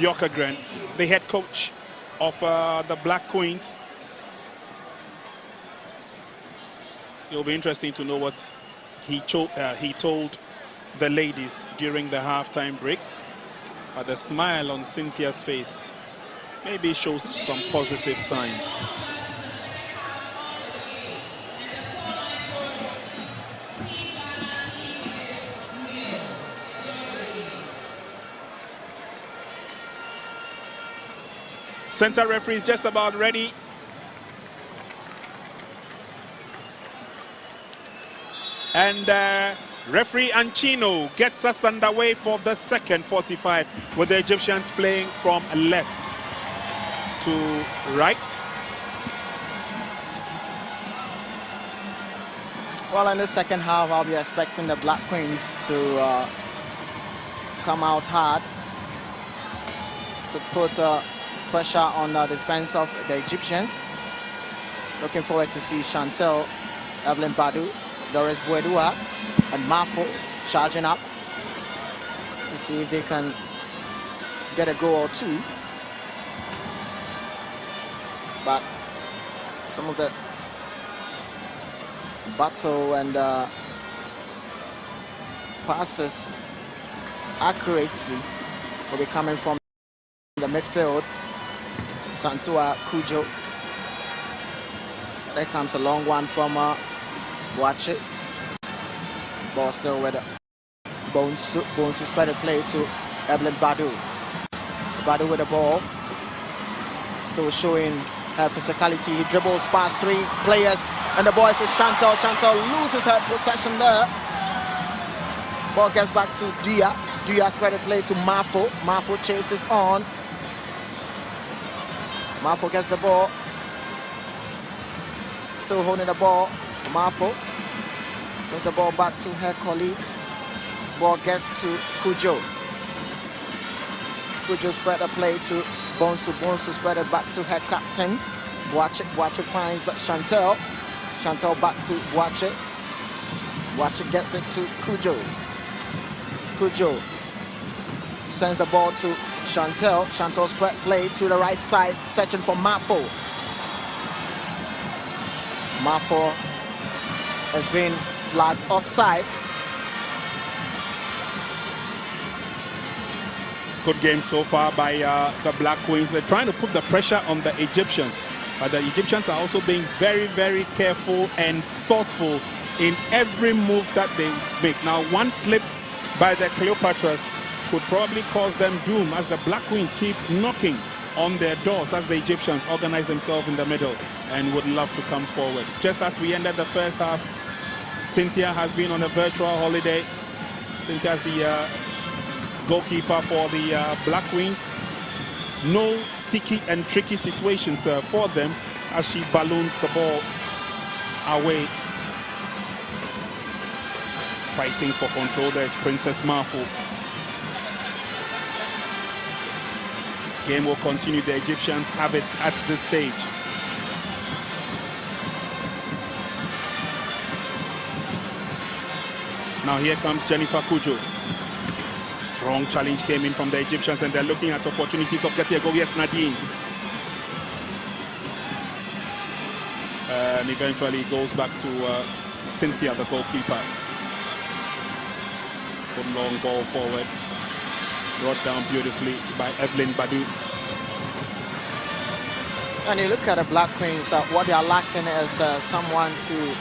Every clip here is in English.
Bjorkegren, the head coach of the Black Queens. It'll be interesting to know what he told the ladies during the halftime break. But the smile on Cynthia's face maybe shows some positive signs. Center referee is just about ready. And referee Anchino gets us underway for the second 45, with the Egyptians playing from left to right. Well, in the second half, I'll be expecting the Black Queens to come out hard to put pressure on the defense of the Egyptians. Looking forward to see Chantel, Evelyn Badu, Doris Bouedua, and Mafo charging up to see if they can get a goal or two. But some of the battle and passes accuracy will be coming from the midfield. Santua Kujo. There comes a long one from Watch it. Ball still with Bones spread the play to Evelyn Badu. Badu with the ball. Still showing her physicality. He dribbles past three players and the ball is with Chantal. Chantal loses her possession there. Ball gets back to Dia. Dia spread the play to Mafo. Mafo chases on. Mafo gets the ball. Still holding the ball. Mafo sends the ball back to her colleague. Ball gets to Kujo. Kujo spread the play to Bonsu. Bonsu spread it back to her captain. Watch it finds Chantel. Chantel back to Watch it. Watch it gets it to Kujo. Kujo sends the ball to Chantel. Chantel spread play to the right side, searching for Mafo. Mafo has been flagged offside. Good game so far by the Black Queens. They're trying to put the pressure on the Egyptians, but the Egyptians are also being very, very careful and thoughtful in every move that they make. Now, one slip by the Cleopatras could probably cause them doom, as the Black Queens keep knocking on their doors as the Egyptians organize themselves in the middle and would love to come forward. Just as we ended the first half, Cynthia has been on a virtual holiday. Cynthia is the goalkeeper for the Black Queens. No sticky and tricky situations for them as she balloons the ball away. Fighting for control, there's Princess Mafo. Game will continue. The Egyptians have it at this stage. Now here comes Jennifer Kujo. Strong challenge came in from the Egyptians and they're looking at opportunities of getting a goal. Yes, Nadine. And eventually goes back to Cynthia, the goalkeeper. Good long ball forward. Brought down beautifully by Evelyn Badu. And you look at the Black Queens, what they are lacking is someone to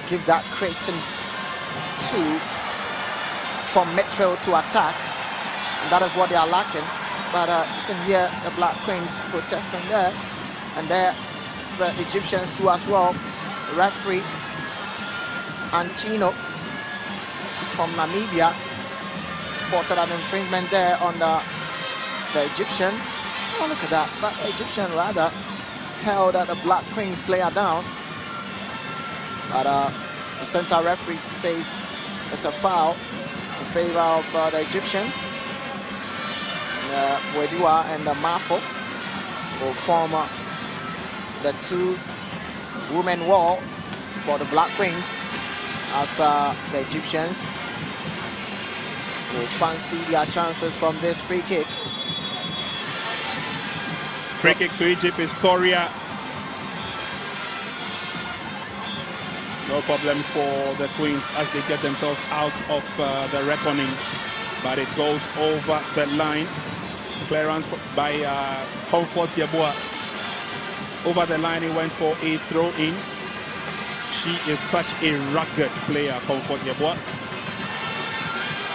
give that creating to from midfield to attack. And that is what they are lacking. But you can hear the Black Queens protesting there. And there the Egyptians too as well. The referee Anchino from Namibia spotted an infringement there on the Egyptian. Oh, look at that. But the Egyptian rather held the Black Queens player down. But the center referee says it's a foul in favor of the Egyptians. Wedua and Mafo will form the two women wall for the Black Queens, as the Egyptians will fancy their chances from this free kick. Free kick to Egypt is Thoria. No problems for the Queens as they get themselves out of the reckoning. But it goes over the line. Clearance by Comfort Yeboah. Over the line, he went for a throw-in. She is such a rugged player, Comfort Yeboah.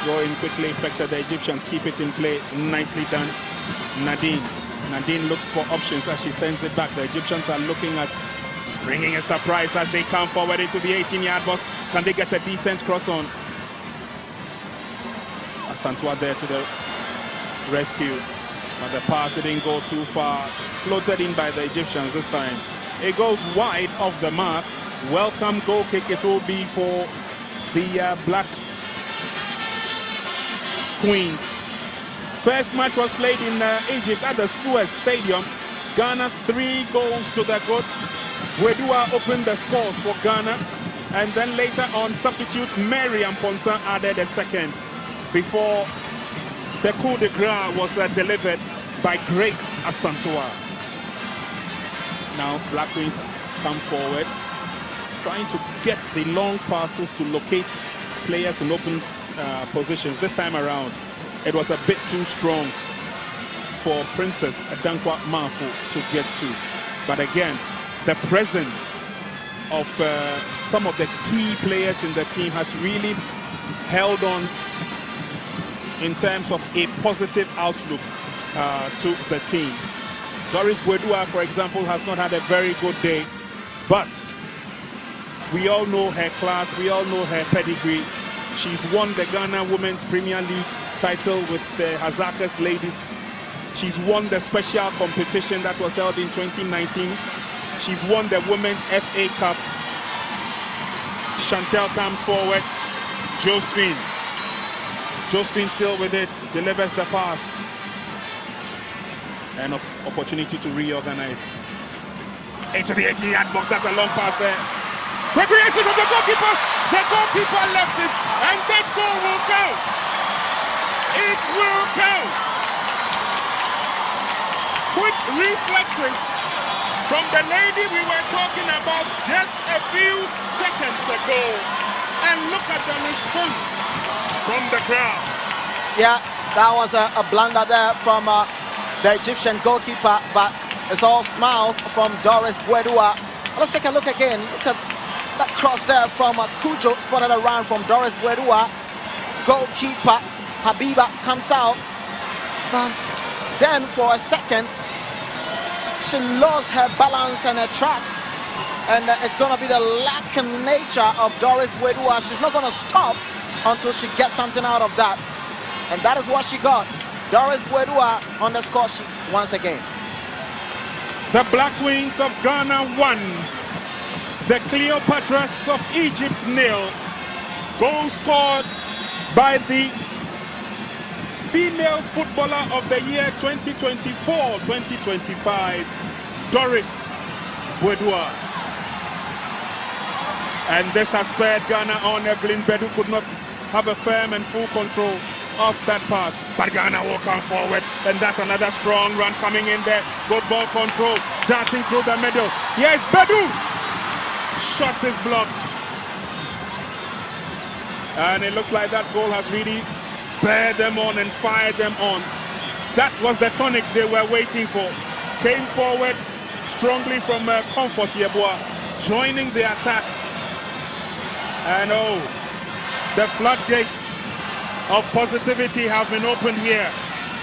Throw-in quickly affected the Egyptians. Keep it in play. Nicely done. Nadine looks for options as she sends it back. The Egyptians are looking at springing a surprise as they come forward into the 18-yard box. Can they get a decent cross on? Asantwa there to the rescue. But the pass didn't go too far. Floated in by the Egyptians this time. It goes wide of the mark. Welcome goal kick it will be for the Black Queens. First match was played in Egypt at the Suez Stadium. Ghana 3 goals to the good. Wedua opened the scores for Ghana. And then later on, substitute Mary Amponsa added a second before the coup de grace was delivered by Grace Asantwa. Now Black Queens come forward, trying to get the long passes to locate players in open positions. This time around, it was a bit too strong for Princess Adankwa Mafu to get to. But again, the presence of some of the key players in the team has really held on in terms of a positive outlook to the team. Doris Bwedua, for example, has not had a very good day, but we all know her class, we all know her pedigree. She's won the Ghana Women's Premier League title with the Pharaohs Ladies. She's won the special competition that was held in 2019. She's won the Women's FA Cup. Chantel comes forward. Josephine still with it, delivers the pass. An opportunity to reorganize. Into the 18-yard box, that's a long pass there. Quick reaction from the goalkeeper. The goalkeeper left it, and that goal will count. It will count. Quick reflexes from the lady we were talking about just a few seconds ago. And look at the response from the crowd. Yeah, that was a blunder there from the Egyptian goalkeeper, but it's all smiles from Doris Bwedua. Let's take a look again. Look at that cross there from Kujo, spotted around from Doris Bwedua. Goalkeeper Habiba comes out. Then for a second, she lost her balance and her tracks. And it's going to be the lack of nature of Doris Bwedua. She's not going to stop until she gets something out of that. And that is what she got. Doris Bwedua on the score sheet once again. The Black Queens of Ghana 1. The Cleopatras of Egypt 0. Goal scored by the Female Footballer of the Year 2024-2025, Doris Bwedua. And this has spurred Ghana on. Evelyn Bedu could not have a firm and full control of that pass. But Ghana will come forward. And that's another strong run coming in there. Good ball control. Darting through the middle. Yes, Bedu! Shot is blocked. And it looks like that goal has really spurred them on and fired them on. That was the tonic they were waiting for. Came forward strongly from Comfort Yeboah, joining the attack. And oh, the floodgates of positivity have been opened here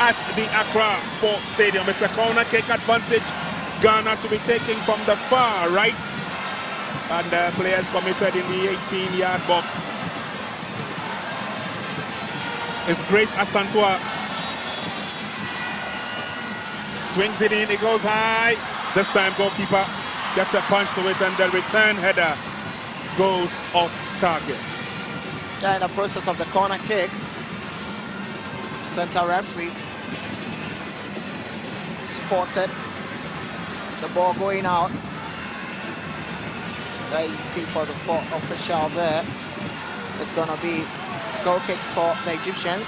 at the Accra Sports Stadium. It's a corner kick advantage. Ghana to be taken from the far right. And players committed in the 18-yard box. It's Grace Asantwa. Swings it in, it goes high. This time goalkeeper gets a punch to it, and the return header goes off target. Yeah, in the process of the corner kick, center referee spotted the ball going out. There you see for the fourth official there, it's going to be goal kick for the Egyptians.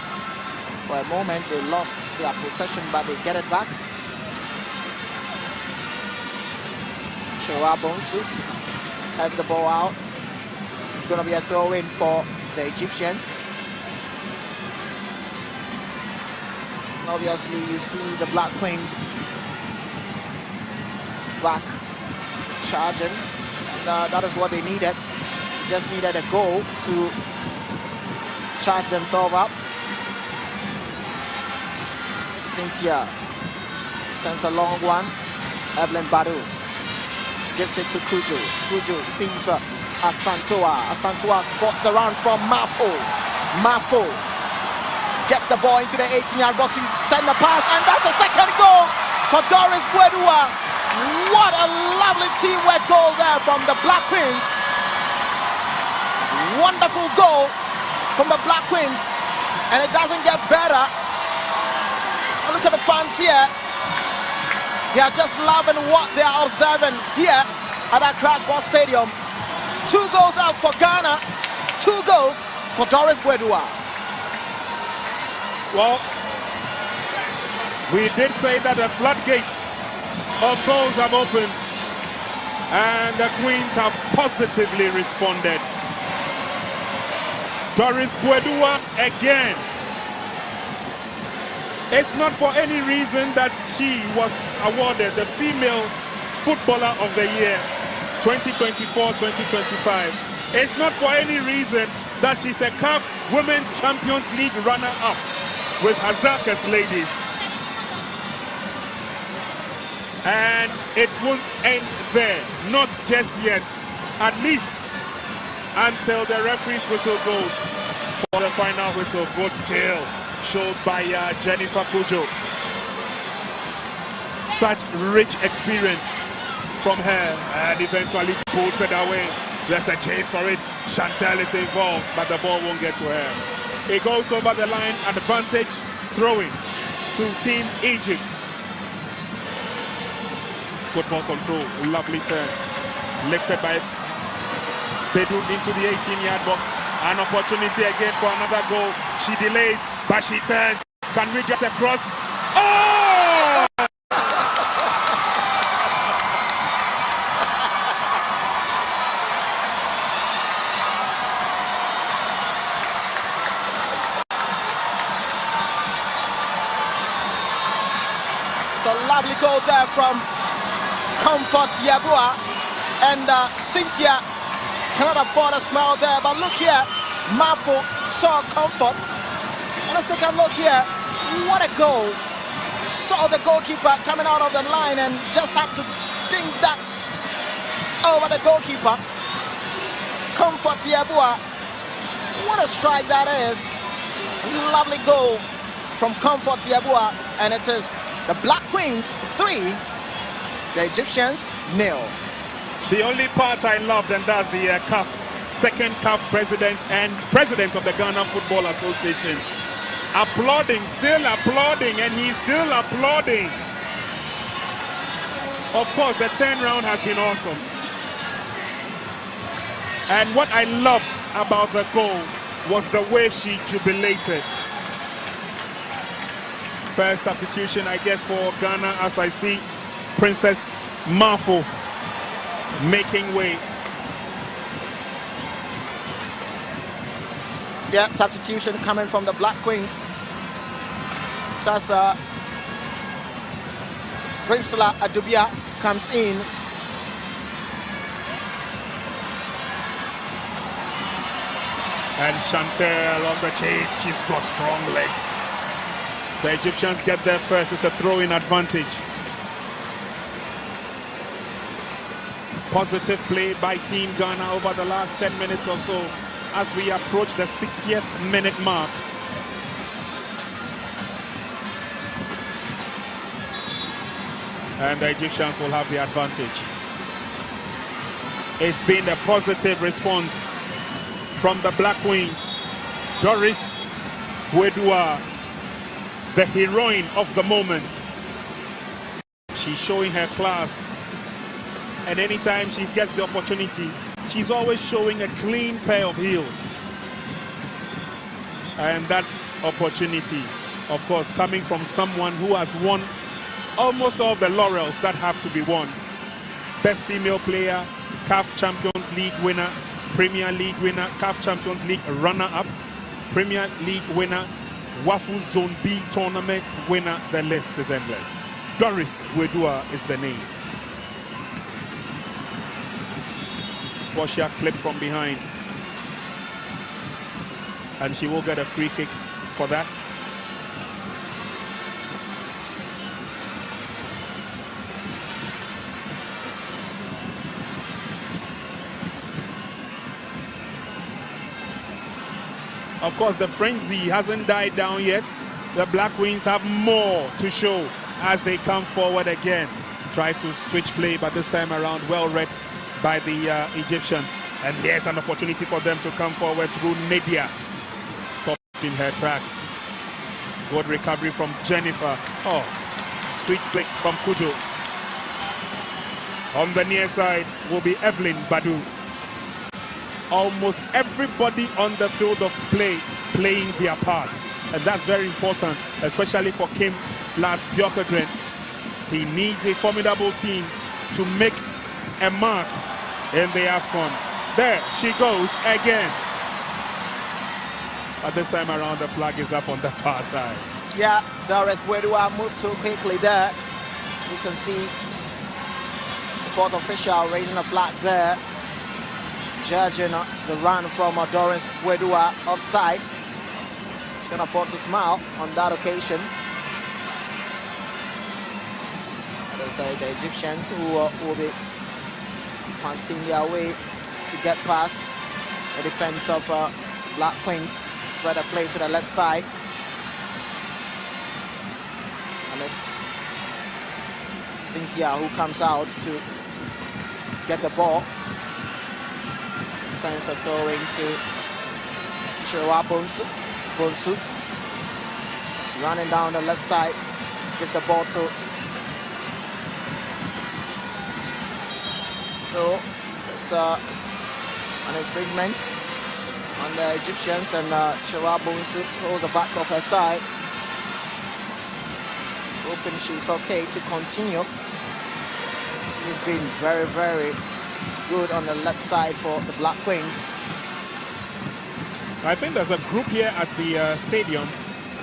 For a moment they lost their possession, but they get it back. Showa Bonsu has the ball out. It's going to be a throw-in for the Egyptians. Obviously, you see the Black Queens back charging. And, that is what they needed. Just needed a goal to charge themselves up. Cynthia sends a long one. Evelyn Badu gives it to Kuju. Kuju sees Asantua. Asantua spots the run from Mafo. Mafo gets the ball into the 18-yard box. He sends the pass, and that's a second goal for Doris Wedua. What a lovely teamwork goal there from the Black Queens. Wonderful goal from the Black Queens, and it doesn't get better. Look at the fans here. They are just loving what they are observing here at Accra Sports Stadium. 2 goals out for Ghana, 2 goals for Doris Wedua. Well, we did say that the floodgates of goals have opened, and the Queens have positively responded. Doris Wedua again. It's not for any reason that she was awarded the Female Footballer of the Year 2024-2025. It's not for any reason that she's a CAF Women's Champions League runner-up with Pharaohs Ladies. And it won't end there, not just yet, at least until the referee's whistle goes for the final whistle. Good skill showed by Jennifer Kujo. Such rich experience from her, and eventually pulled it away. There's a chase for it. Chantel is involved, but the ball won't get to her. It goes over the line, advantage, throwing to Team Egypt. Good ball control, lovely turn. Lifted by Bedu into the 18-yard box. An opportunity again for another goal. She delays, but she turns. Can we get across? Oh! It's a lovely goal there from Comfort Yabua, and Cynthia cannot afford a smile there, but look here, Mafo saw Comfort, and let's take a look here. What a goal! Saw the goalkeeper coming out of the line and just had to ding that over the goalkeeper. Comfort Yabua, what a strike that is! Lovely goal from Comfort Yabua, and it is the Black Queens 3, the Egyptians 0. The only part I loved, and that's the CAF, second CAF president and president of the Ghana Football Association, applauding, still applauding, and he's still applauding. Of course, the turnaround has been awesome. And what I loved about the goal was the way she jubilated. First substitution, I guess, for Ghana, as I see Princess Mafo making way. Yeah, substitution coming from the Black Queens. That's Prinsula Adubia comes in. And Chantel on the chase. She's got strong legs. The Egyptians get there first. It's a throw-in advantage. Positive play by Team Ghana over the last 10 minutes or so as we approach the 60th minute mark. And the Egyptians will have the advantage. It's been a positive response from the Black Queens. Doris Wedua, the heroine of the moment. She's showing her class. And anytime she gets the opportunity, she's always showing a clean pair of heels. And that opportunity, of course, coming from someone who has won almost all the laurels that have to be won. Best female player, CAF Champions League winner, Premier League winner, CAF Champions League runner-up, Premier League winner, WAFU Zone B tournament winner. The list is endless. Doris Wedua is the name. Portia clipped from behind, and she will get a free kick for that. Of course, the frenzy hasn't died down yet. The Black Queens have more to show as they come forward again. Try to switch play, but this time around well read by the Egyptians. And here's an opportunity for them to come forward through Nadia. Stopped in her tracks. Good recovery from Jennifer. Oh, sweet play from Kujo. On the near side will be Evelyn Badu. Almost everybody on the field of play playing their parts, and that's very important, especially for Kim Lars Björkegren. He needs a formidable team to make a mark in the AFCON. There she goes again, but this time around the flag is up on the far side. Yeah, Doris Wedua moved too quickly there. You can see the fourth official raising a flag there, judging the run from Doris Wedua offside. She's going to afford to smile on that occasion. As I say, the Egyptians who will be fancying their way to get past the defense of Black Queens. Spread a play to the left side. And it's Cynthia who comes out to get the ball. Sends a throw into Chirwa Bonsu. Bonsu running down the left side. Gives the ball to still. It's an infringement on the Egyptians, and Chirwa Bonsu holds the back of her thigh. Hoping she's okay to continue. She's been very, very good on the left side for the Black Queens. I think there's a group here at the stadium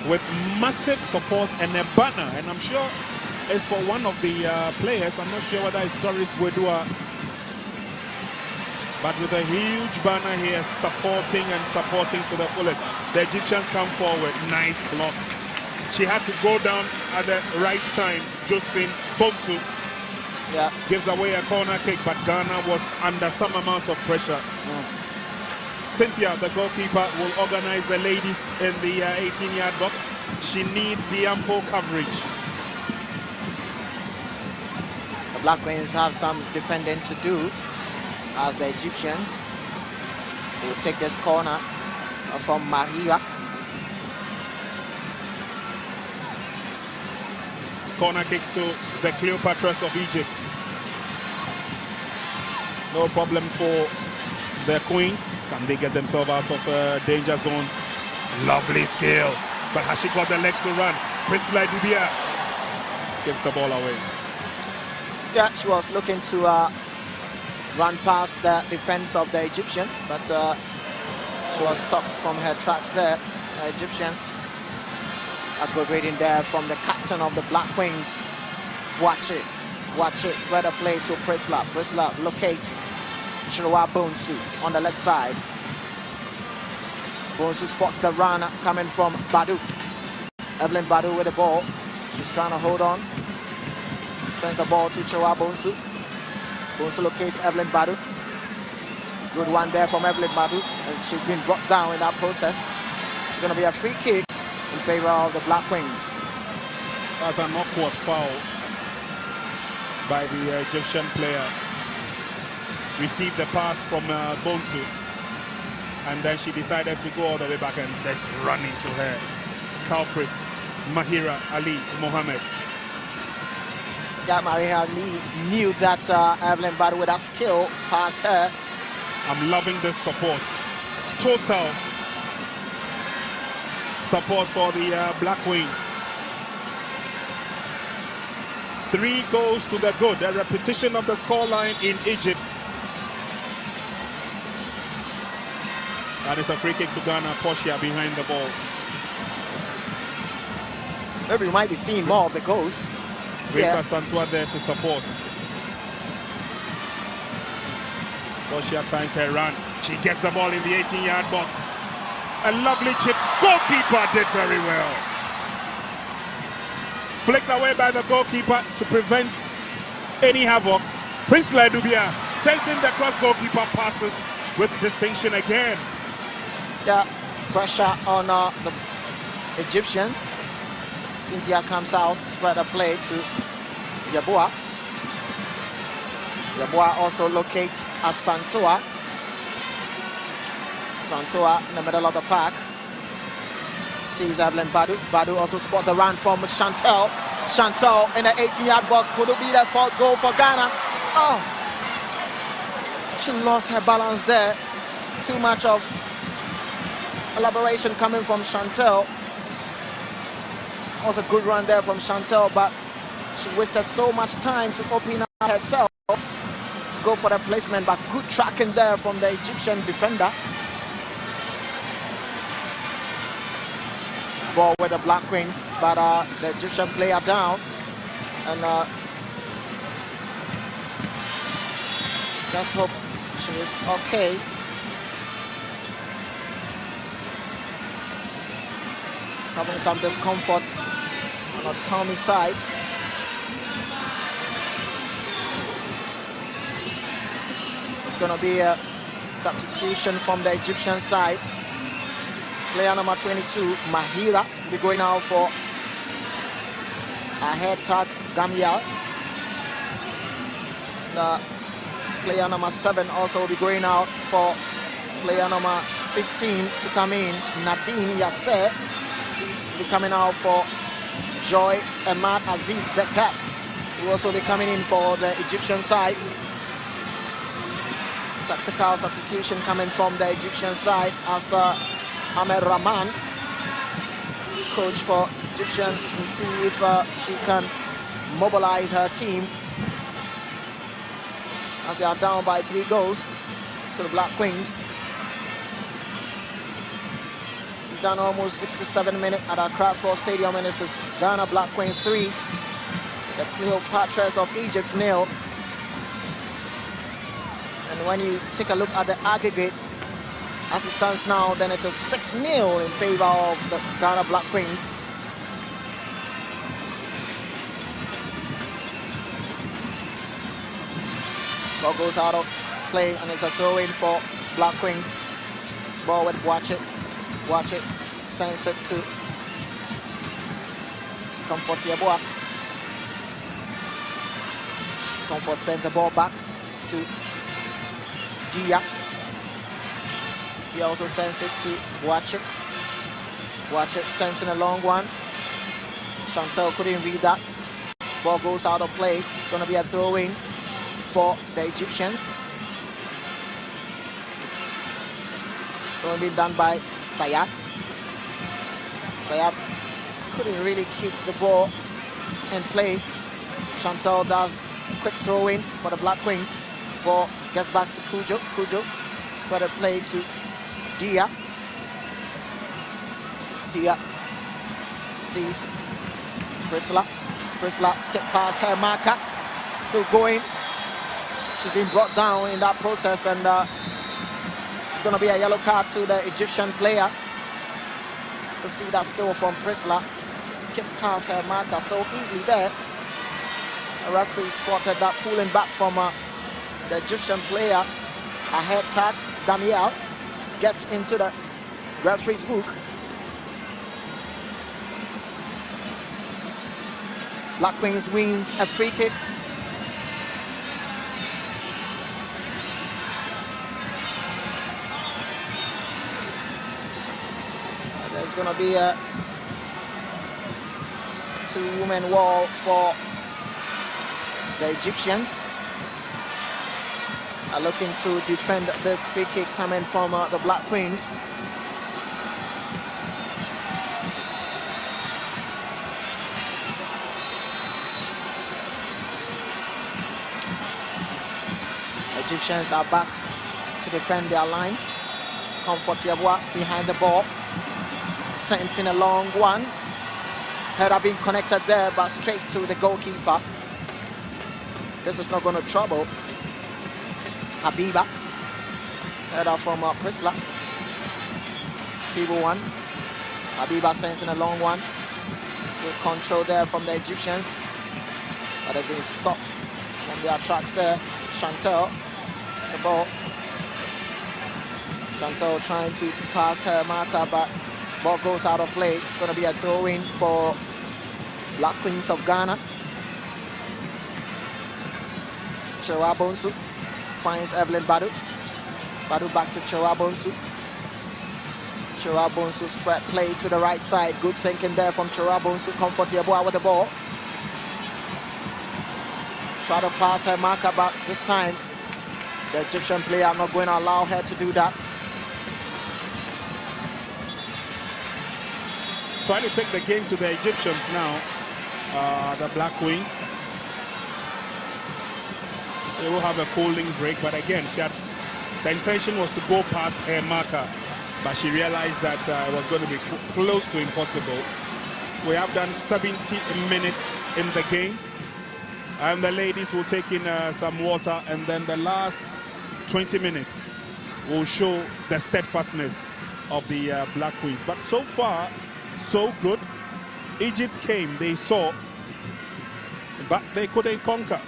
with massive support and a banner, and I'm sure it's for one of the players. I'm not sure whether it's Doris Wedua, but with a huge banner here supporting to the fullest. The Egyptians come forward. Nice block. She had to go down at the right time. Josephine Bonsu gives away a corner kick, but Ghana was under some amount of pressure. Cynthia, the goalkeeper, will organize the ladies in the 18-yard box. She needs the ample coverage. The Black Queens have some defending to do, as the Egyptians will take this corner from Maria. Corner kick to the Cleopatras of Egypt. No problems for the Queens. Can they get themselves out of danger zone? Lovely skill. But has she got the legs to run? Priscilla Dubia gives the ball away. Yeah, she was looking to run past the defense of the Egyptian, but she was stopped from her tracks there. The Egyptian. A good reading there from the captain of the Black Queens. Watch it. Spread a play to Priscilla. Priscilla locates Chirwa Bonsu on the left side. Bonsu spots the run coming from Badu. Evelyn Badu with the ball. She's trying to hold on. Sends the ball to Chirwa Bonsu. Bonsu locates Evelyn Badu. Good one there from Evelyn Badu, as she's been brought down in that process. It's going to be a free kick in favor of the Black Queens. That's an awkward foul by the Egyptian player. Received the pass from Bonsu, and then she decided to go all the way back and just run into her culprit, Mahira Ali Mohammed. Yeah, Mahira Ali knew that Evelyn Badu with that skill passed her. I'm loving this support. Total support for the Black Queens. 3 goals to the good. A repetition of the scoreline in Egypt. That is a free kick to Ghana. Portia behind the ball. Maybe we might be seeing more of the goals. Reza Santua there to support. Portia times her run. She gets the ball in the 18-yard box. A lovely chip. Goalkeeper did very well. Flicked away by the goalkeeper to prevent any havoc. Prince Ledubia sensing the cross goalkeeper passes with distinction again. Yeah, pressure on the Egyptians. Cynthia comes out, spread a play to Yabua. Yabua also locates Santua. Santua in the middle of the park. Sees Evelyn Badu. Badu also spot the run from Chantel. Chantel in the 18-yard box. Could it be the 4th goal for Ghana? Oh, she lost her balance there. Too much of elaboration coming from Chantel. Was a good run there from Chantel, but she wasted so much time to open up herself to go for the placement, but good tracking there from the Egyptian defender. Ball with the Black Queens, but the Egyptian player down, and just hope she is okay. Having some discomfort on the tummy side. It's going to be a substitution from the Egyptian side. Player number 22, Mahira, will be going out for a head tag, Gamia. The player number 7 also will be going out for player number 15 to come in, Nadine Yasser. Will be coming out for Joy Ahmad Aziz Bekat, who will also be coming in for the Egyptian side. Tactical substitution coming from the Egyptian side as Ahmed Rahman, coach for Egyptian, will see if she can mobilize her team as they are down by 3 goals to the Black Queens. We've done almost 67 minutes at Accra Sports Stadium, and it is Ghana Black Queens 3, the Cleopatras of Egypt 0. And when you take a look at the aggregate, as it stands now, then it is 6-0 in favor of the Ghana Black Queens. Ball goes out of play, and it's a throw-in for Black Queens. Ball with Watch It, sends it to Comfort Yeboah. Comfort sends the ball back to Dia. He also sends it to Watch It sends in a long one. Chantel couldn't read that. Ball goes out of play. It's going to be a throw-in for the Egyptians. Going to be done by Sayat. Sayat couldn't really keep the ball in play. Chantel does a quick throw-in for the Black Queens. Ball gets back to Kujo. Kujo got a play to Dia. Dia sees Priscilla. Priscilla skip past her marker. Still going. She's been brought down in that process, and it's going to be a yellow card to the Egyptian player. To see that skill from Priscilla. Skip past her marker so easily there. The referee spotted that pulling back from the Egyptian player. A head tag, Daniel gets into the referee's book. Black Queens wins a free kick. And there's going to be a 2-woman wall for the Egyptians. Are looking to defend this free kick coming from the Black Queens. Egyptians are back to defend their lines. Comfort Yeboah behind the ball. Sends in a long one. Header being connected there, but straight to the goalkeeper. This is not going to trouble Habiba. Header from Prisla. Feeble one. Habiba sends in a long one. Good control there from the Egyptians. But they've been stopped from their tracks there. Chantel, the ball. Chantel trying to pass her marker, but ball goes out of play. It's going to be a throw-in for Black Queens of Ghana. Chewa Bonsu finds Evelyn Badu. Badu back to Chewa Bonsu. Chewa Bonsu spread play to the right side. Good thinking there from Chewa Bonsu. Comfort Yeboah with the ball. Try to pass her marker, but this time the Egyptian player not going to allow her to do that. Trying to take the game to the Egyptians now, the Black Queens. They will have a cooling break, but again, the intention was to go past her marker, but she realized that it was going to be close to impossible. We have done 70 minutes in the game, and the ladies will take in some water, and then the last 20 minutes will show the steadfastness of the Black Queens. But so far, so good. Egypt came, they saw, but they couldn't conquer.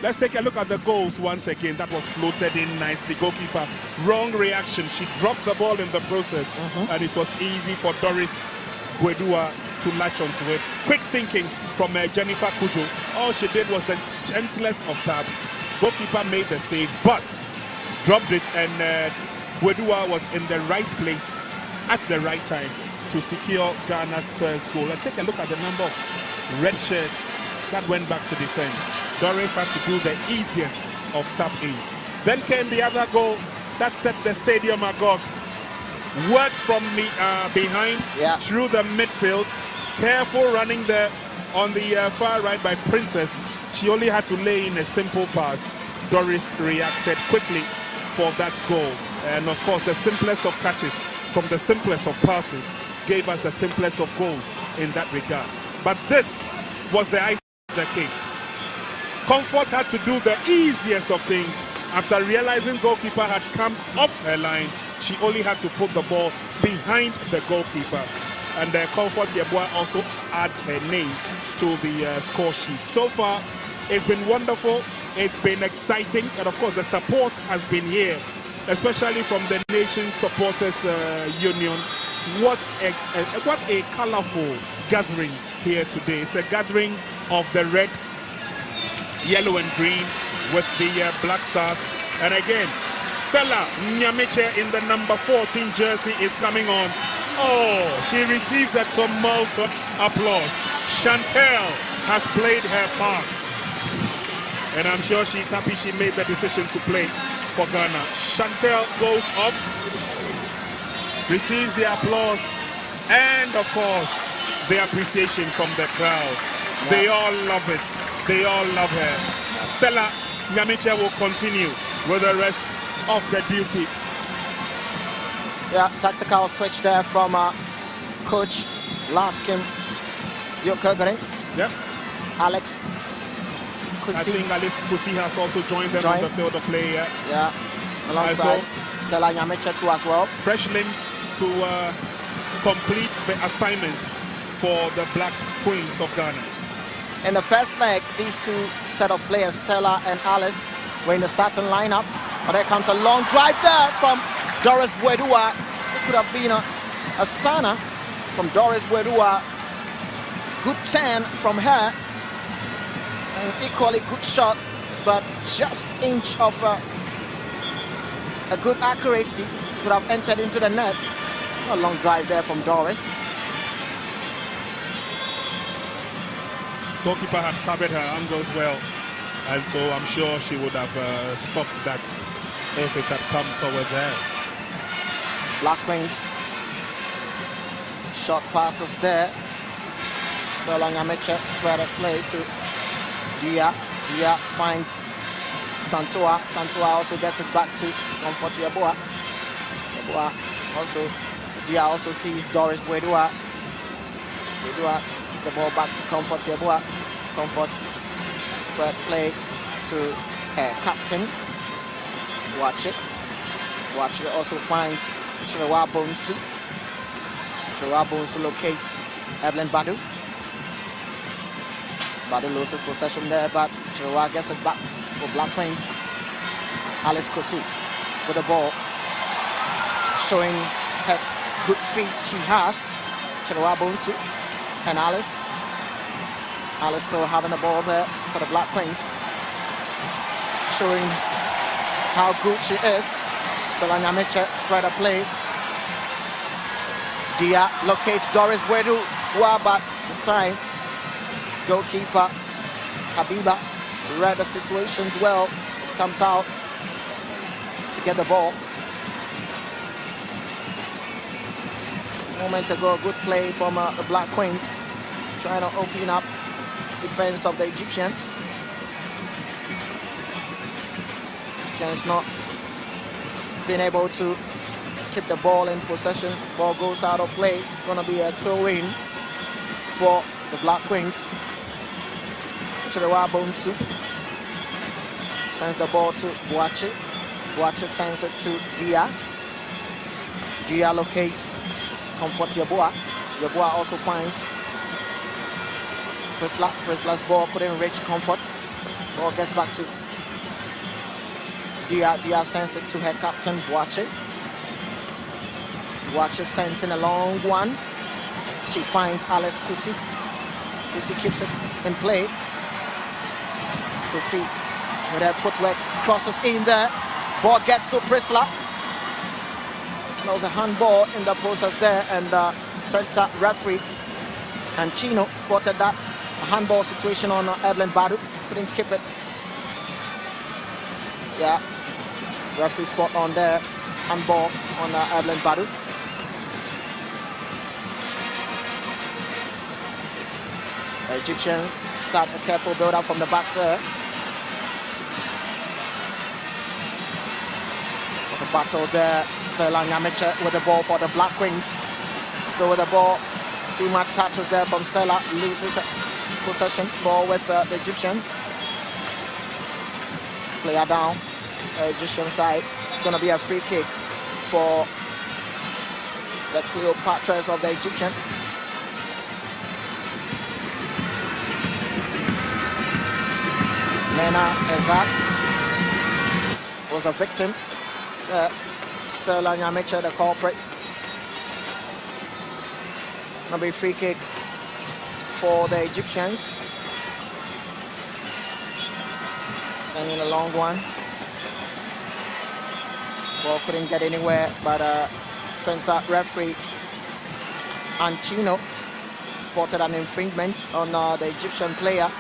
Let's take a look at the goals once again. That was floated in nicely. Goalkeeper, wrong reaction. She dropped the ball in the process, and it was easy for Doris Guedua to latch onto it. Quick thinking from Jennifer Kujo. All she did was the gentlest of taps. Goalkeeper made the save, but dropped it, and Guedua was in the right place at the right time to secure Ghana's first goal. And take a look at the number of red shirts that went back to defend. Doris had to do the easiest of tap-ins. Then came the other goal that set the stadium agog. Work from behind through the midfield. Careful running there on the far right by Princess. She only had to lay in a simple pass. Doris reacted quickly for that goal. And of course, the simplest of touches from the simplest of passes gave us the simplest of goals in that regard. But this was the icing on the cake. Comfort had to do the easiest of things. After realizing goalkeeper had come off her line, she only had to put the ball behind the goalkeeper. And Comfort Yeboah also adds her name to the score sheet. So far, it's been wonderful. It's been exciting. And of course, the support has been here, especially from the Nation Supporters Union. What a colorful gathering here today. It's a gathering of the red, yellow and green with the black stars. And again, Stella Nyamiche in the number 14 jersey is coming on. Oh, she receives a tumultuous applause. Chantel has played her part, and I'm sure she's happy she made the decision to play for Ghana. Chantel goes up, receives the applause, and of course the appreciation from the crowd. They all love it. They all love her. Stella Nyamiche will continue with the rest of the duty. Yeah, tactical switch there from Coach Laskim Yokagare. Yep. Alex Kusi. I think Alice Kusi has also joined them on the field of play. Yeah, alongside Stella Nyamiche too as well. Fresh limbs to complete the assignment for the Black Queens of Ghana. In the first leg, these two set of players, Stella and Alice, were in the starting lineup. But there comes a long drive there from Doris Guedua. It could have been a stunner from Doris Guedua. Good turn from her. An equally good shot, but just inch of a good accuracy could have entered into the net. A long drive there from Doris. Goalkeeper had covered her angles well, and so I'm sure she would have stopped that if it had come towards her. Black Queens. Short passes there. Stella Nyamiche spread a play to Dia. Dia finds Santua. Santua also gets it back to Comfort Yeboah. Yeboah also, Dia also sees Doris Bwedua. Bwedua, the ball back to Comfort Yeboah. Comfort spread play to captain. Watch it. Watch it also finds Chirewa Bonsu. Chirewa Bonsu locates Evelyn Badu. Badu loses possession there, but Chirewa gets it back for Black Queens. Alice Kosi with the ball, showing her good feet she has. Chirewa Bonsu and Alice. Alice still having the ball there for the Black Queens, showing how good she is. Stella Nyamiche spread a play. Dia locates Doris Bwedu, but this time goalkeeper Habiba read the situations well, comes out to get the ball. A moment ago, good play from the Black Queens, trying to open up defense of the Egyptians. Egyptians not being able to keep the ball in possession. Ball goes out of play. It's going to be a throw-in for the Black Queens. Chirewa Bonsu sends the ball to Boache. Boache sends it to Dia. Dia locates Comfort Yeboah. Yeboah also finds Prisla. Prisla's ball put in Rich Comfort. Ball gets back to Dia. Dia sends it to her captain Boache. Boache sends in a long one. She finds Alice Kusi. Kusi keeps it in play. Kusi with her footwork crosses in there. Ball gets to Prisla. There was a handball in the process there, and center referee and Chino spotted that handball situation on Evelyn Badu. Couldn't keep it. Yeah, referee spot on there. Handball on Evelyn Badu. The Egyptians start a careful build-up from the back there. There's a battle there. Stella Nyamiche with the ball for the Black Queens. Still with the ball. Too much touches there from Stella. Loses possession. Ball with the Egyptians. Player down. Egyptian side. It's going to be a free kick for the Cleopatras of the Egyptian. Nena Ezak was a victim. Stella Nyamiche, the culprit. Gonna be free kick for the Egyptians. Sending a long one. Ball couldn't get anywhere, but center referee Anchino spotted an infringement on the Egyptian player.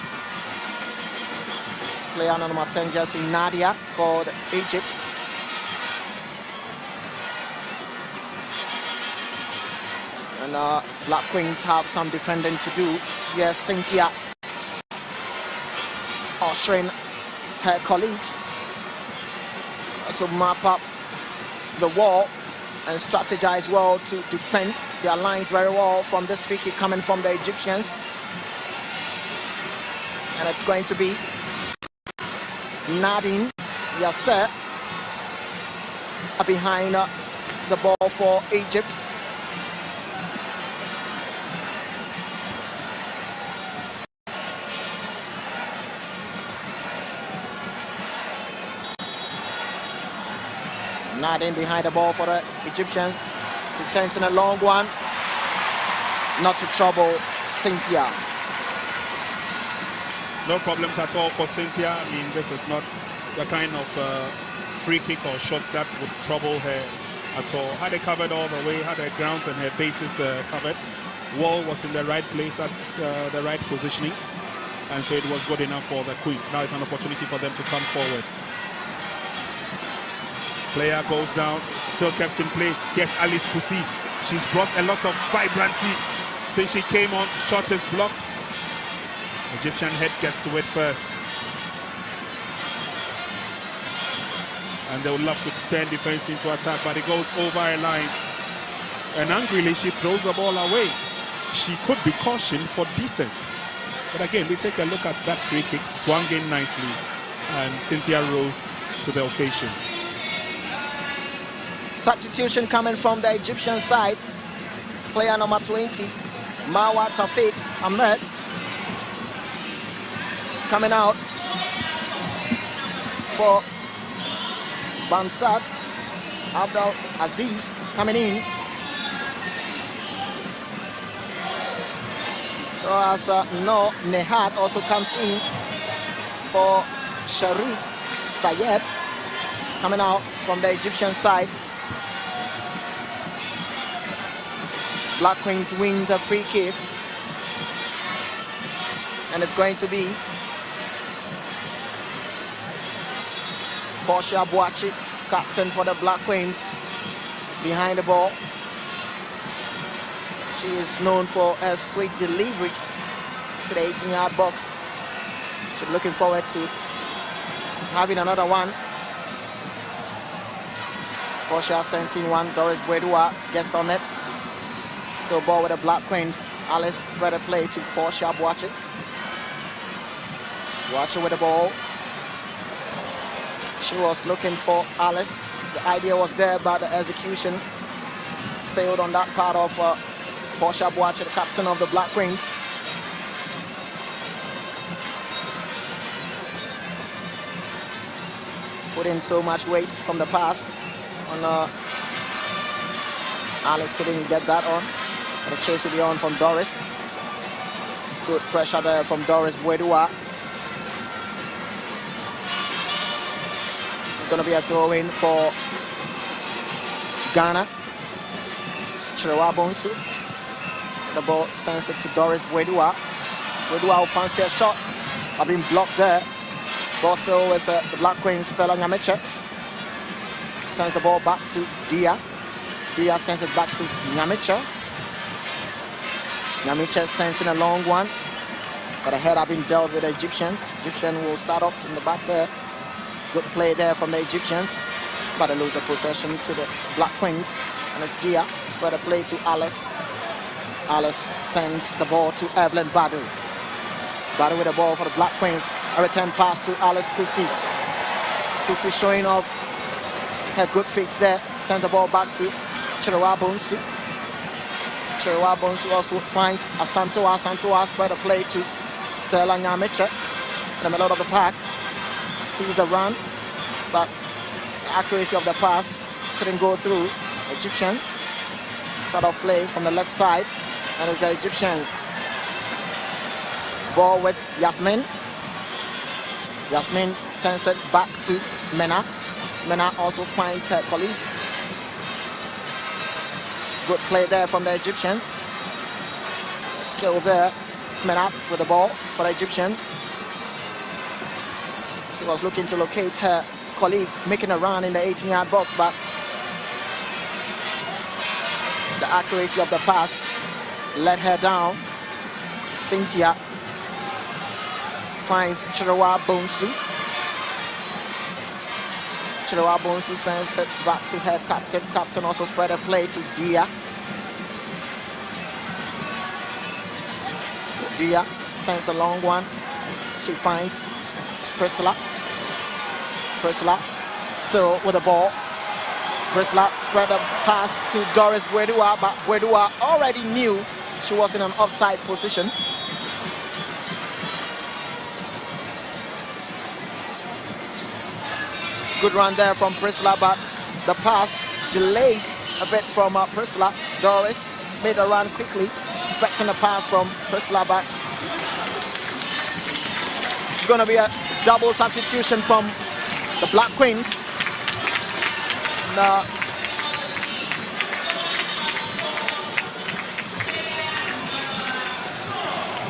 Player number 10 jersey Nadia for Egypt. And Black Queens have some defending to do. Yes, Cynthia ushering her colleagues to map up the wall and strategize well to defend their lines very well from this free kick coming from the Egyptians. And it's going to be Nadine Yasser behind the ball for Egypt. Nadine behind the ball for the Egyptians. She sends in a long one. Not to trouble Cynthia. No problems at all for Cynthia. I mean, this is not the kind of free kick or shot that would trouble her at all. Had it covered all the way, had her grounds and her bases covered. Wall was in the right place, at the right positioning, and so it was good enough for the Queens. Now it's an opportunity for them to come forward. Player goes down, still kept in play. Yes, Alice Kusi. She's brought a lot of vibrancy since she came on. Shot is blocked. Egyptian head gets to it first. and they would love to turn defense into attack, but it goes over a line. And angrily, she throws the ball away. She could be cautioned for decent. But again, we take a look at that free kick, swung in nicely, and Cynthia rose to the occasion. Substitution coming from the Egyptian side. Player number 20, Marwa Tafiq Ahmed, coming out for Bansat. Abdul Aziz coming in. So as No Nehat also comes in for Sharif Sayed, coming out from the Egyptian side. Black Queens wins a free kick, and it's going to be Portia Boachi, captain for the Black Queens, behind the ball. She is known for her sweet deliveries to the 18-yard box. She's looking forward to having another one. Portia sends in one. Doris Bwedua gets on it. Still ball with the Black Queens. Alice spread a play to Portia Boachi. Boachi with the ball. She was looking for Alice. The idea was there, but the execution failed on that part of Portia Boachi, the captain of the Black Queens. Put in so much weight from the pass on Alice couldn't get that on. And the chase will be on from Doris. Good pressure there from Doris Bwedua. It's going to be a throw-in for Ghana. Chirewa Bonsu. The ball sends it to Doris Bwedua. Bwedua will fancy a shot. I've been blocked there. Ball still with the Black Queen, Stella Nyamiche. Sends the ball back to Dia. Dia sends it back to Nyamiche. Nyamiche sends in a long one. But a head have been dealt with the Egyptians. Egyptian will start off in the back there. Good play there from the Egyptians. But they lose the possession to the Black Queens. And it's Dia. Spread a play to Alice. Alice sends the ball to Evelyn Badu. Badu with the ball for the Black Queens. A return pass to Alice Kusi. Kusi showing off her good feet there. Send the ball back to Chirewa Bonsu. Chirewa Bonsu also finds Asantoa. Asantoa spread a play to Stella Nyamiche in the middle of the park. Sees the run, but the accuracy of the pass couldn't go through. Egyptians start off play from the left side, and it's the Egyptians. Ball with Yasmin. Yasmin sends it back to Mena. Mena also finds her colleague. Good play there from the Egyptians. Skill there. Mena with the ball for the Egyptians. She was looking to locate her colleague, making a run in the 18-yard box, but the accuracy of the pass let her down. Cynthia finds Chirewa Bonsu. Chirewa Bonsu sends it back to her captain. Captain also spread a play to Dia. Dia sends a long one. She finds Priscilla. Priscilla still with the ball. Priscilla spread a pass to Doris Bwedua, but Bwedua already knew she was in an offside position. Good run there from Priscilla, but the pass delayed a bit from Priscilla. Doris made a run quickly, expecting a pass from Priscilla, but it's going to be a double substitution from the Black Queens.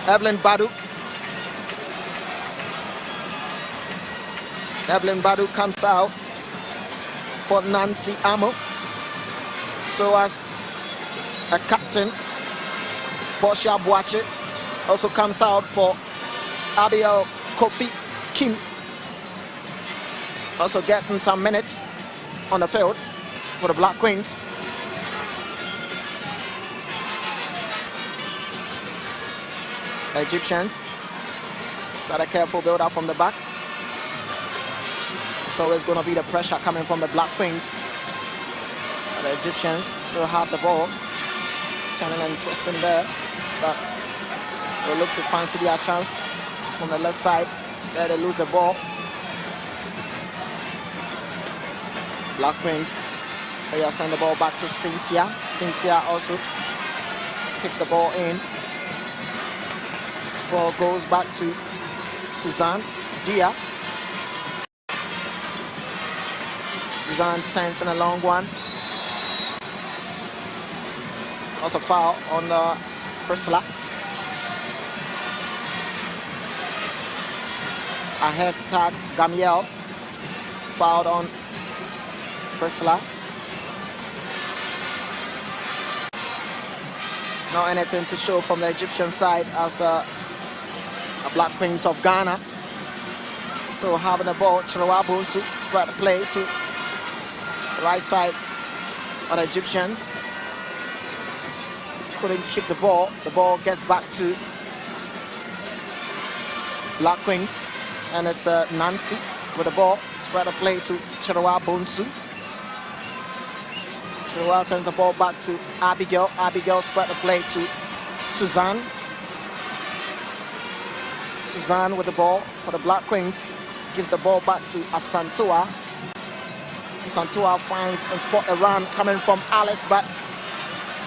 Evelyn Badu. Evelyn Badu comes out for Nancy Amo. So as a captain, Portia Boachi also comes out for Abiel Kofi Kim. Also getting some minutes on the field for the Black Queens. The Egyptians start a careful build up from the back. It's always going to be the pressure coming from the Black Queens. The Egyptians still have the ball, turning and twisting there, but they look to fancy their chance on the left side. There they lose the ball. Black Queens, they are sending the ball back to Cynthia. Cynthia also kicks the ball in. Ball goes back to Suzanne Dia. Suzanne sends in a long one. Also foul on Priscilla. A head tag, Gamiel. Fouled on Priscilla. Not anything to show from the Egyptian side as a Black Queens of Ghana still having the ball. Chirowa Bonsu spread the play to the right side on the Egyptians. Couldn't keep the ball. The ball gets back to Black Queens, and it's Nancy with the ball. Spread the play to Chirowa Bonsu. Chirowa sends the ball back to Abigail. Abigail spread the play to Suzanne. Suzanne with the ball for the Black Queens. Gives the ball back to Asantua. Asantua finds and spot a run coming from Alice, but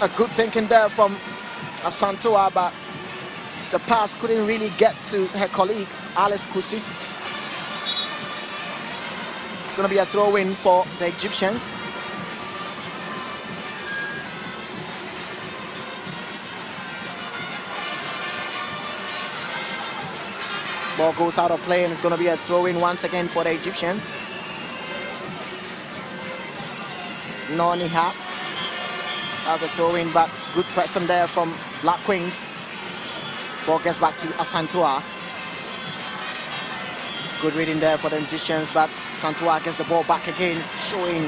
a good thinking there from Asantua, but the pass couldn't really get to her colleague, Alice Kusi. It's going to be a throw-in for the Egyptians. Ball goes out of play, and it's going to be a throw-in once again for the Egyptians. Noniha. That's a throw-in, but good pressing there from Black Queens. Ball gets back to Asantua. Good reading there for the Egyptians, but Asantua gets the ball back again, showing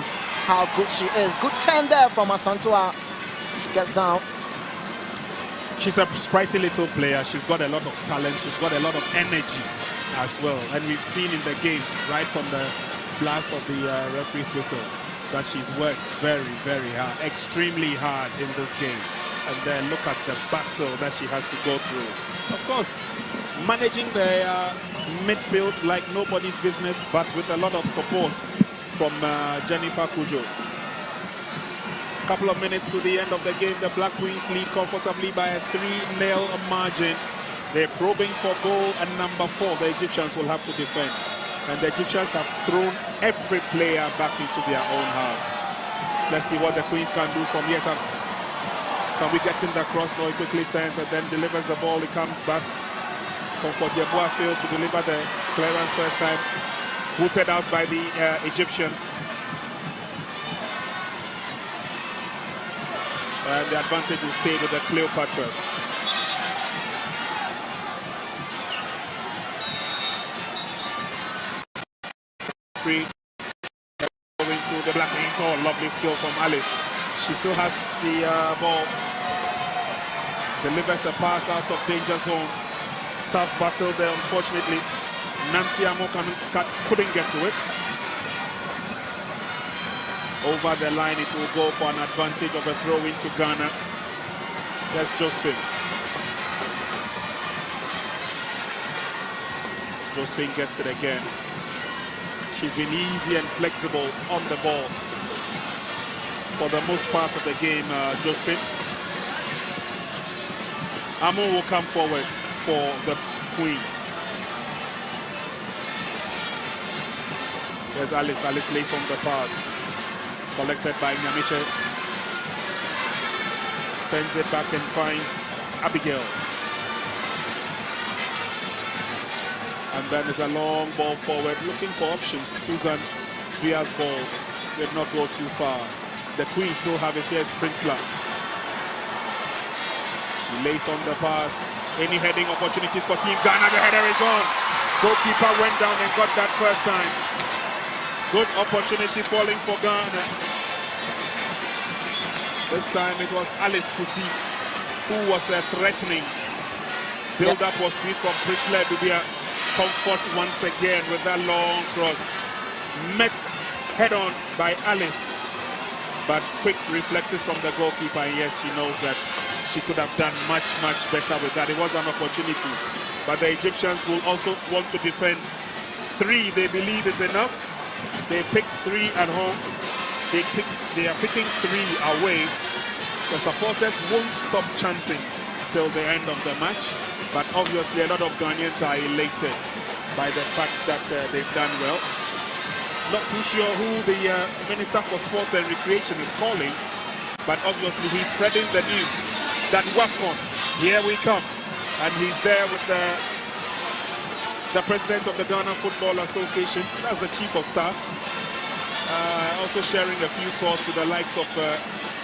how good she is. Good turn there from Asantua. She gets down. She's a sprightly little player. She's got a lot of talent. She's got a lot of energy as well. And we've seen in the game, right from the blast of the referee's whistle, that she's worked very, very hard, extremely hard in this game. And then look at the battle that she has to go through. Of course, managing the midfield like nobody's business, but with a lot of support from Jennifer Kujo. Couple of minutes to the end of the game, the Black Queens lead comfortably by a 3-0 margin. They're probing for goal, and number 4, the Egyptians will have to defend. And the Egyptians have thrown every player back into their own half. Let's see what the Queens can do from here. Can we get in the cross? No, he quickly turns and then delivers the ball. He comes back. Comfort Yeboah failed to deliver the clearance first time. Booted out by the Egyptians. And the advantage will stay with the Cleopatras. Free going to the Black Queens. Oh, lovely skill from Alice. She still has the ball. Delivers a pass out of danger zone. Tough battle there, unfortunately. Nancy Amo couldn't get to it. Over the line, it will go for an advantage of a throw-in to Ghana. That's Josephine. Josephine gets it again. She's been easy and flexible on the ball for the most part of the game, Josephine. Amo will come forward for the Queens. There's Alice. Alice lays on the pass. Collected by Nyamiche. Sends it back and finds Abigail. And then there's a long ball forward, looking for options. Susan Dia's ball did not go too far. The Queens still have it. Here's Prinsler. She lays on the pass. Any heading opportunities for Team Ghana? The header is on. Goalkeeper went down and got that first time. Good opportunity falling for Ghana. This time it was Alice Kusi who was threatening. Build-up was sweet from Pritchler Dubia. Comfort once again with that long cross. Met head-on by Alice. But quick reflexes from the goalkeeper. And yes, she knows that she could have done much, much better with that. It was an opportunity. But the Egyptians will also want to defend. 3 they believe is enough. They picked 3 at home. They are picking 3 away. The supporters won't stop chanting till the end of the match. But obviously a lot of Ghanaians are elated by the fact that they've done well. Not too sure who the Minister for Sports and Recreation is calling, but obviously he's spreading the news that WAFCON, here we come. And he's there with the President of the Ghana Football Association, that's the Chief of Staff, also sharing a few thoughts with the likes of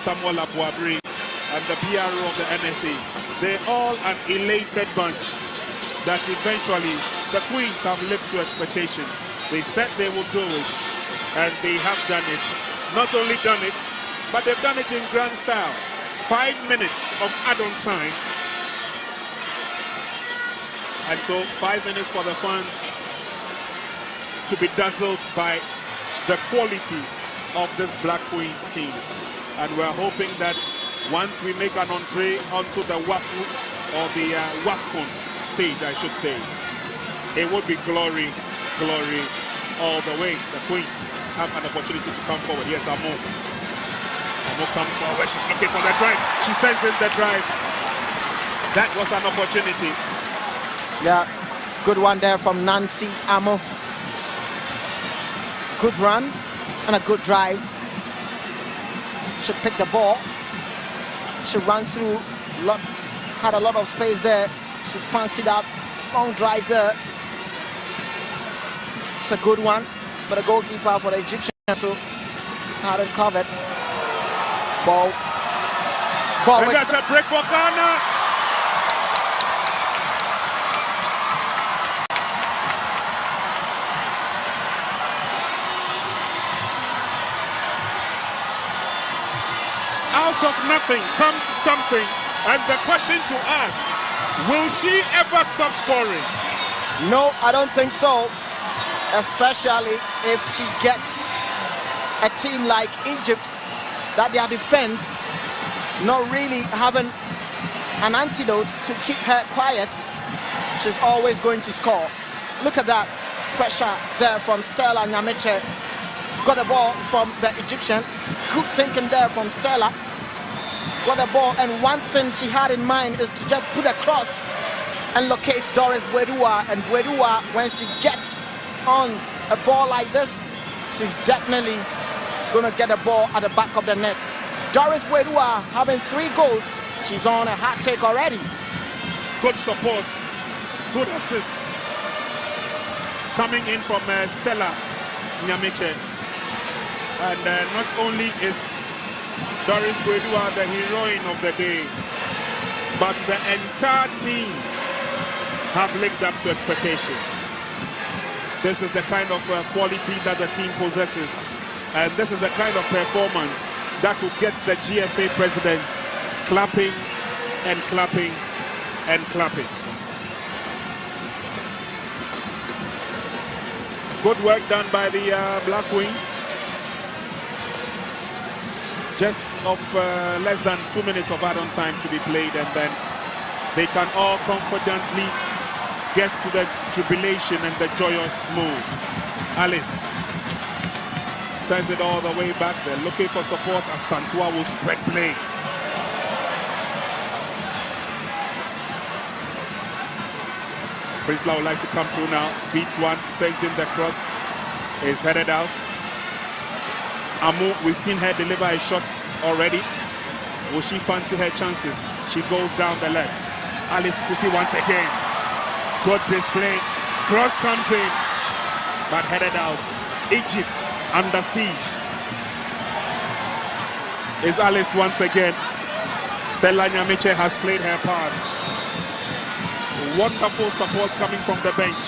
Samuel Abuabri and the PRO of the NSA. They're all an elated bunch that eventually the Queens have lived to expectation. They said they would do it, and they have done it. Not only done it, but they've done it in grand style. 5 minutes of add-on time. And so 5 minutes for the fans to be dazzled by the quality of this Black Queens team. And we're hoping that once we make an entree onto the WAFU, or the WAFCON stage, I should say, it would be glory, glory all the way. The Queens have an opportunity to come forward. Yes, Amo. Amo comes forward. She's looking for the drive. She sends in the drive. That was an opportunity. Yeah, good one there from Nancy Amo. Good run and a good drive. She picked the ball. She ran through, had a lot of space there. She fancied that long drive there. It's a good one, but a goalkeeper for the Egyptians so had it covered. Ball. And that's a break for Ghana. Out of nothing comes something, and the question to ask, will she ever stop scoring? No, I don't think so, especially if she gets a team like Egypt, that their defense not really having an antidote to keep her quiet. She's always going to score. Look at that pressure there from Stella Nyamiche. Got the ball from the Egyptian. Good thinking there from Stella. Got the ball, and one thing she had in mind is to just put a cross and locate Doris Bwedua. And Bwedua, when she gets on a ball like this, she's definitely going to get the ball at the back of the net. Doris Bwedua having 3 goals. She's on a hat trick already. Good support, good assist coming in from Stella Nyamiche. And not only is Doris Bwedua the heroine of the day, but the entire team have lived up to expectation. This is the kind of quality that the team possesses, and this is the kind of performance that will get the GFA president clapping and clapping and clapping. Good work done by the Black Queens. Just of less than 2 minutes of add-on time to be played, and then they can all confidently get to the jubilation and the joyous mood. Alice sends it all the way back. They're looking for support as Santua will spread play. Prinsloo would like to come through now. Beats one, sends in the cross. Is headed out. Amu, we've seen her deliver a shot already. Will she fancy her chances? She goes down the left. Alice Kusi once again. Good display. Cross comes in, but headed out. Egypt under siege. Is Alice once again. Stella Nyamiche has played her part. Wonderful support coming from the bench.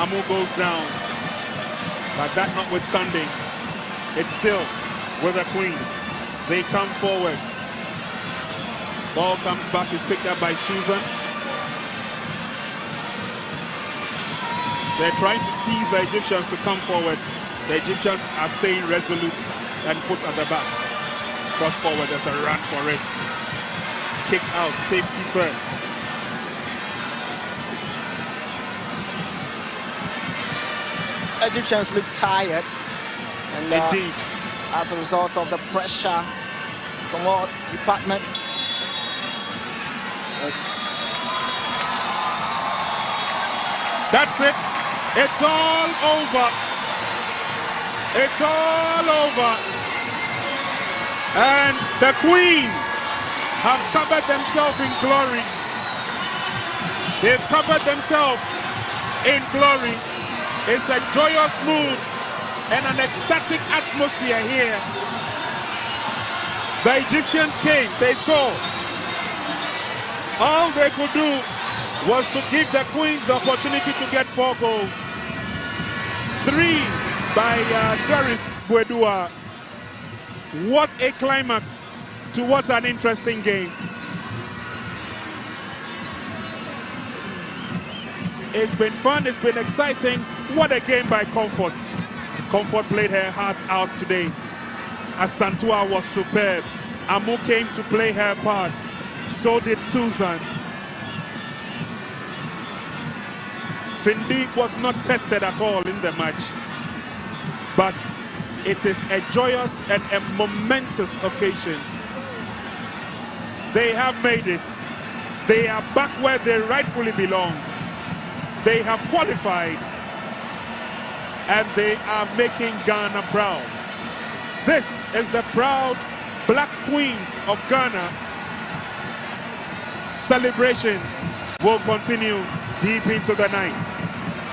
Amu goes down. But that notwithstanding, it's still with the Queens. They come forward. Ball comes back, is picked up by Susan. They're trying to tease the Egyptians to come forward. The Egyptians are staying resolute and put at the back. Cross forward, there's a run for it. Kick out, safety first. Egyptians look tired. And, Indeed. As a result of the pressure from all departments. That's it. It's all over. It's all over. And the Queens have covered themselves in glory. They've covered themselves in glory. It's a joyous mood and an ecstatic atmosphere here. The Egyptians came, they saw. All they could do was to give the Queens the opportunity to get 4 goals. 3 by Doris Bwedua. What a climax to what an interesting game. It's been fun, it's been exciting. What a game by Comfort. Comfort played her heart out today. Asantua was superb. Amu came to play her part. So did Susan. Findi was not tested at all in the match. But it is a joyous and a momentous occasion. They have made it. They are back where they rightfully belong. They have qualified. And they are making Ghana proud. This is the proud Black Queens of Ghana. Celebration will continue deep into the night.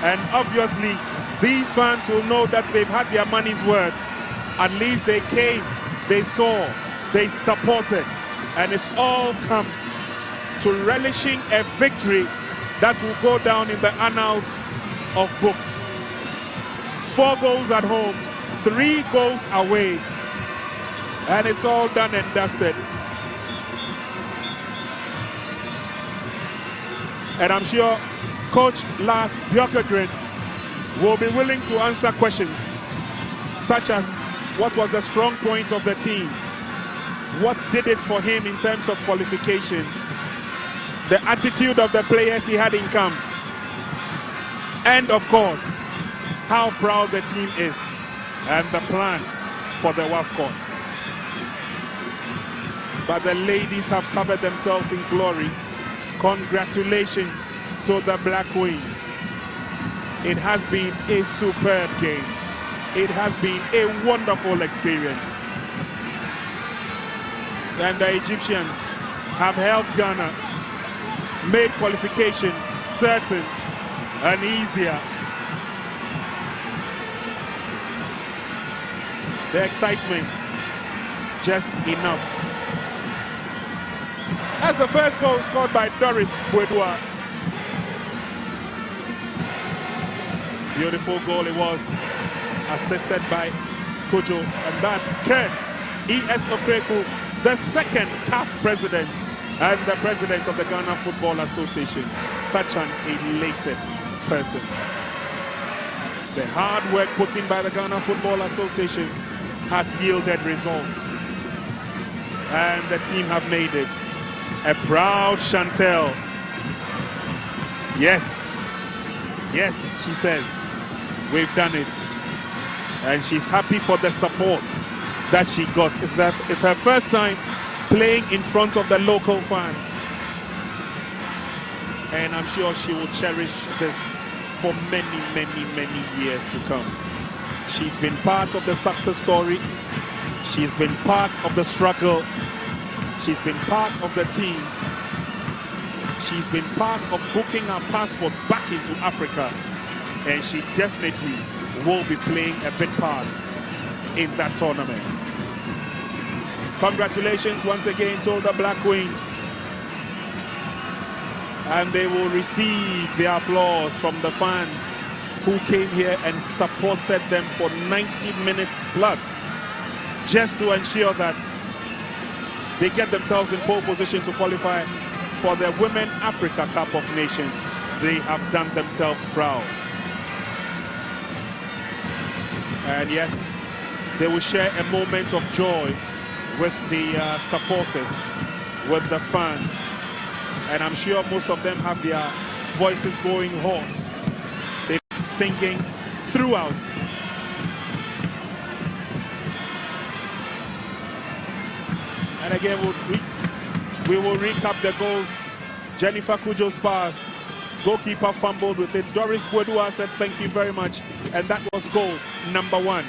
And obviously, these fans will know that they've had their money's worth. At least they came, they saw, they supported. And it's all come to relishing a victory that will go down in the annals of books. 4 goals at home, 3 goals away. And it's all done and dusted. And I'm sure Coach Lars Björkegren will be willing to answer questions such as what was the strong point of the team, what did it for him in terms of qualification, the attitude of the players he had in camp, and of course, how proud the team is and the plan for the WAFCON. But the ladies have covered themselves in glory. Congratulations to the Black Queens. It has been a superb game. It has been a wonderful experience. And the Egyptians have helped Ghana make qualification certain and easier. The excitement, just enough. As the first goal scored by Doris Bwedua. Beautiful goal it was, assisted by Kojo, and that's Kurt E.S. Okreku, the second CAF president and the president of the Ghana Football Association. Such an elated person. The hard work put in by the Ghana Football Association has yielded results, and the team have made it. A proud Chantel. Yes, yes, she says, we've done it. And she's happy for the support that she got. It's her first time playing in front of the local fans. And I'm sure she will cherish this for many, many, many years to come. She's been part of the success story. She's been part of the struggle. She's been part of the team. She's been part of booking her passport back into Africa. And she definitely will be playing a big part in that tournament. Congratulations once again to the Black Queens. And they will receive the applause from the fans who came here and supported them for 90 minutes plus, just to ensure that they get themselves in pole position to qualify for the Women Africa Cup of Nations. They have done themselves proud. And yes, they will share a moment of joy with the supporters, with the fans. And I'm sure most of them have their voices going hoarse. They're singing throughout. And again, we will recap the goals. Jennifer Kujo's pass. Goalkeeper fumbled with it. Doris Bouedua said thank you very much. And that was goal number 1.